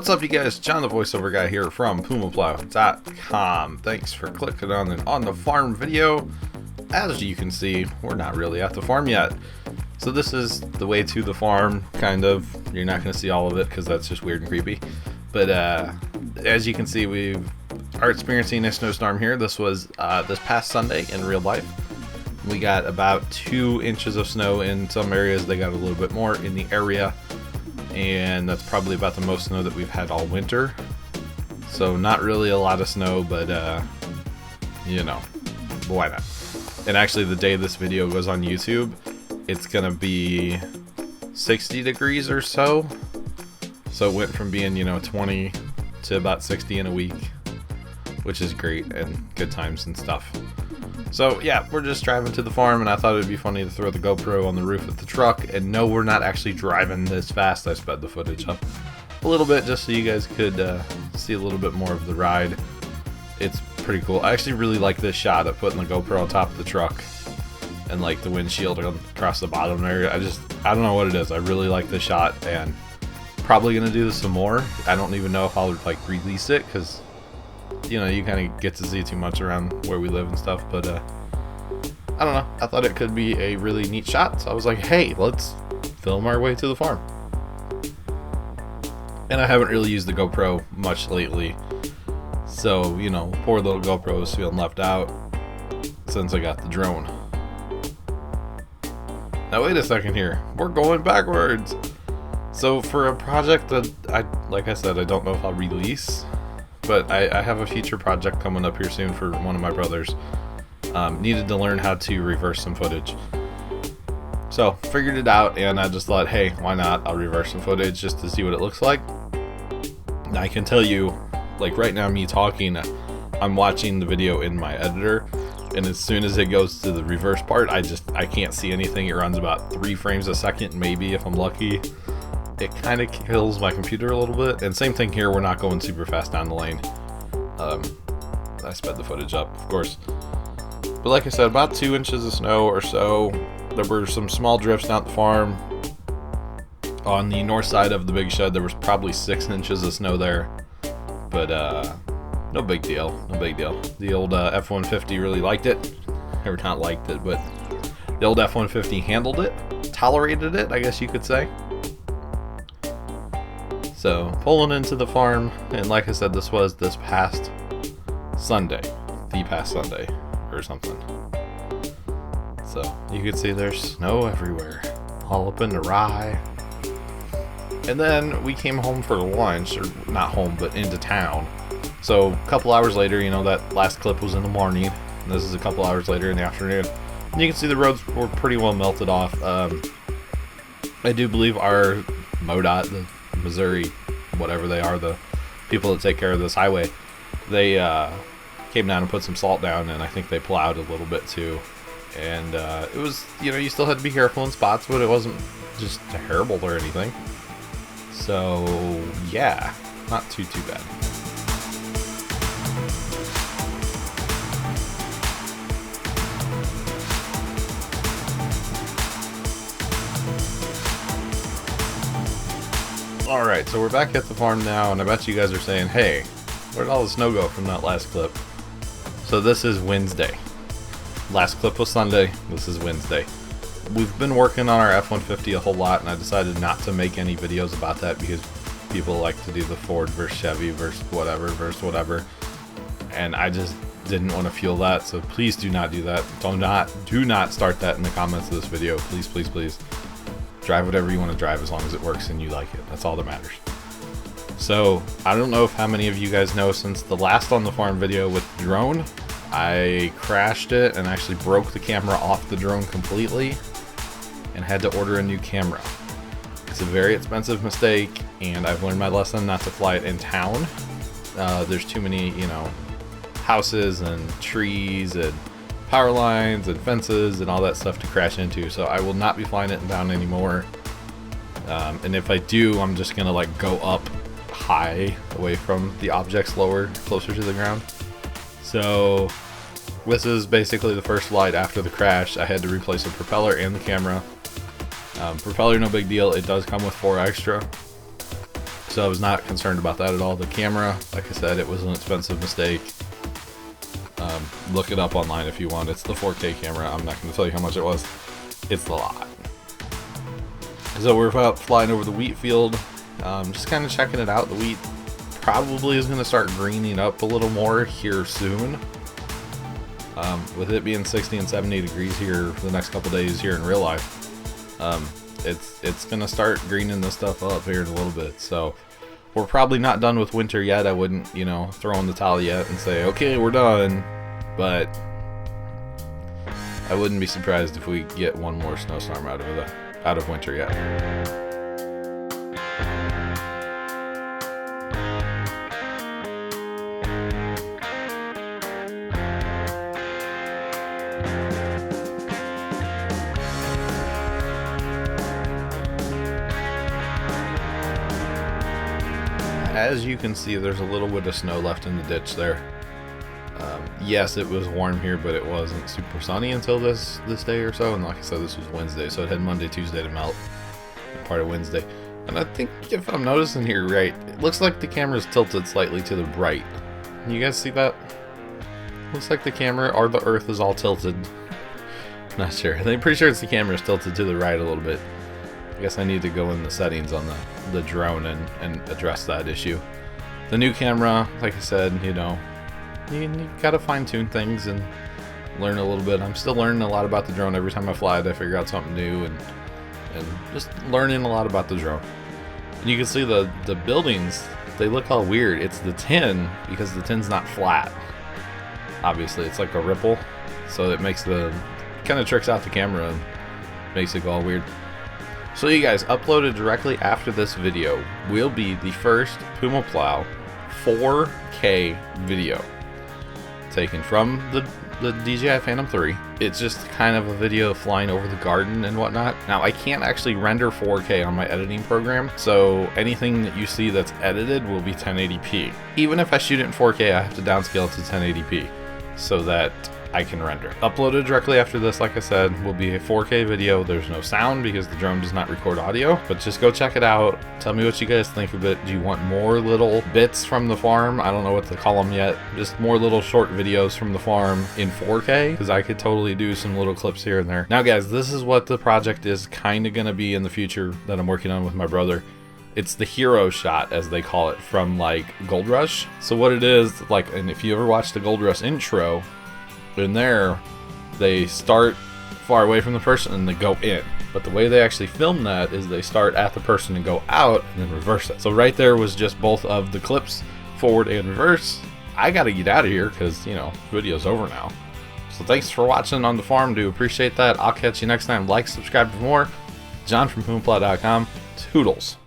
What's up, you guys? John the voiceover guy here from PumaPlow.com. Thanks for clicking on an on the farm video. As you can see, we're not really at the farm yet. So this is the way to the farm, kind of. You're not going to see all of it because that's just weird and creepy. But as you can see, we are experiencing a snowstorm here. This was this past Sunday in real life. We got about 2 inches of snow in some areas. They got a little bit more in the area. And that's probably about the most snow that we've had all winter. So not really a lot of snow, but you know, why not? And actually, the day this video goes on YouTube, it's gonna be 60 degrees or so. So it went from being, 20 to about 60 in a week, which is great and good times and stuff. So yeah, we're just driving to the farm, and I thought it'd be funny to throw the GoPro on the roof of the truck. And no, we're not actually driving this fast. I sped the footage up a little bit just so you guys could see a little bit more of the ride. It's pretty cool. I actually really like this shot of putting the GoPro on top of the truck and like the windshield across the bottom there. I don't know what it is. I really like this shot, and probably gonna do this some more. I don't even know if I'll like release it because you kind of get to see too much around where we live and stuff, but I don't know. I thought it could be a really neat shot, so I was like, hey, let's film our way to the farm. And I haven't really used the GoPro much lately, so poor little GoPro is feeling left out since I got the drone. Now wait a second here, we're going backwards. So for a project that like I said, I don't know if I'll release, but I have a future project coming up here soon for one of my brothers. Needed to learn how to reverse some footage. So figured it out, and I just thought, hey, why not? I'll reverse some footage just to see what it looks like. Now I can tell you, like right now me talking, I'm watching the video in my editor, and as soon as it goes to the reverse part, I can't see anything. It runs about 3 frames a second, maybe if I'm lucky. It kind of kills my computer a little bit. And same thing here, we're not going super fast down the lane. I sped the footage up, of course. But like I said, about 2 inches of snow or so. There were some small drifts down the farm. On the north side of the big shed, there was probably 6 inches of snow there. But no big deal, no big deal. The old F-150 really liked it. Or not liked it, but the old F-150 handled it, tolerated it, I guess you could say. So, pulling into the farm, and like I said, this was this past Sunday. The past Sunday, or something. So, you can see there's snow everywhere. All up in the rye. And then we came home for lunch, or not home, but into town. So, a couple hours later, that last clip was in the morning. And this is a couple hours later in the afternoon. And you can see the roads were pretty well melted off. I do believe our MoDOT, the Missouri, whatever they are, the people that take care of this highway, they came down and put some salt down, and I think they plowed a little bit too. And it was, you still had to be careful in spots, but it wasn't just terrible or anything. So yeah, not too bad. Alright, so we're back at the farm now, and I bet you guys are saying, hey, where'd all the snow go from that last clip? So this is Wednesday. Last clip was Sunday, this is Wednesday. We've been working on our F-150 a whole lot, and I decided not to make any videos about that because people like to do the Ford versus Chevy versus whatever. And I just didn't want to fuel that, so please do not do that. Do not start that in the comments of this video. Please, please, please. Drive whatever you want to drive as long as it works and you like it. That's all that matters. So, I don't know if how many of you guys know, since the last on the farm video with the drone, I crashed it and actually broke the camera off the drone completely and had to order a new camera. It's a very expensive mistake, and I've learned my lesson not to fly it in town. There's too many, houses and trees and power lines and fences and all that stuff to crash into, so I will not be flying it down anymore. And if I do, I'm just gonna go up high away from the objects, closer to the ground. So this is basically the first flight after the crash. I had to replace the propeller and the camera. Propeller, no big deal. It does come with 4 extra. So I was not concerned about that at all. The camera, like I said, it was an expensive mistake. Look it up online if you want. It's the 4K camera. I'm not going to tell you how much it was. It's a lot. So we're flying over the wheat field, just kind of checking it out. The wheat probably is going to start greening up a little more here soon. With it being 60 and 70 degrees here for the next couple days here in real life, it's going to start greening this stuff up here in a little bit. So we're probably not done with winter yet. I wouldn't, throw in the towel yet and say, okay, we're done. But I wouldn't be surprised if we get one more snowstorm out of winter yet. As you can see, there's a little bit of snow left in the ditch there. Yes, it was warm here, but it wasn't super sunny until this day or so. And like I said, this was Wednesday, so it had Monday, Tuesday to melt, and part of Wednesday. And I think if I'm noticing here right, it looks like the camera's tilted slightly to the right. You guys see that? Looks like the camera or the earth is all tilted. Not sure. I'm pretty sure it's the camera's tilted to the right a little bit. I guess I need to go in the settings on the drone and address that issue. The new camera, like I said, you gotta fine-tune things and learn a little bit. I'm still learning a lot about the drone. Every time I fly it, I figure out something new and just learning a lot about the drone. And you can see the buildings, they look all weird. It's the tin, because the tin's not flat. Obviously, it's like a ripple, so it makes kind of tricks out the camera and makes it go all weird. So you guys, uploaded directly after this video will be the first Puma Plow 4K video taken from the DJI Phantom 3. It's just kind of a video flying over the garden and whatnot. Now, I can't actually render 4K on my editing program, so anything that you see that's edited will be 1080p. Even if I shoot it in 4K, I have to downscale to 1080p so that I can render. Uploaded directly after this, like I said, will be a 4K video. There's no sound because the drone does not record audio, but just go check it out. Tell me what you guys think of it. Do you want more little bits from the farm? I don't know what to call them yet. Just more little short videos from the farm in 4K, because I could totally do some little clips here and there. Now guys, this is what the project is kind of going to be in the future that I'm working on with my brother. It's the hero shot, as they call it, from like Gold Rush. So what it is, like, and if you ever watched the Gold Rush intro, in there they start far away from the person and they go in, but the way they actually film that is they start at the person and go out and then reverse it. So right there was just both of the clips, forward and reverse. I gotta get out of here because video's over now. So thanks for watching on the farm. Do appreciate that. I'll catch you next time. Like, subscribe for more. John from PumaPlow.com. Toodles.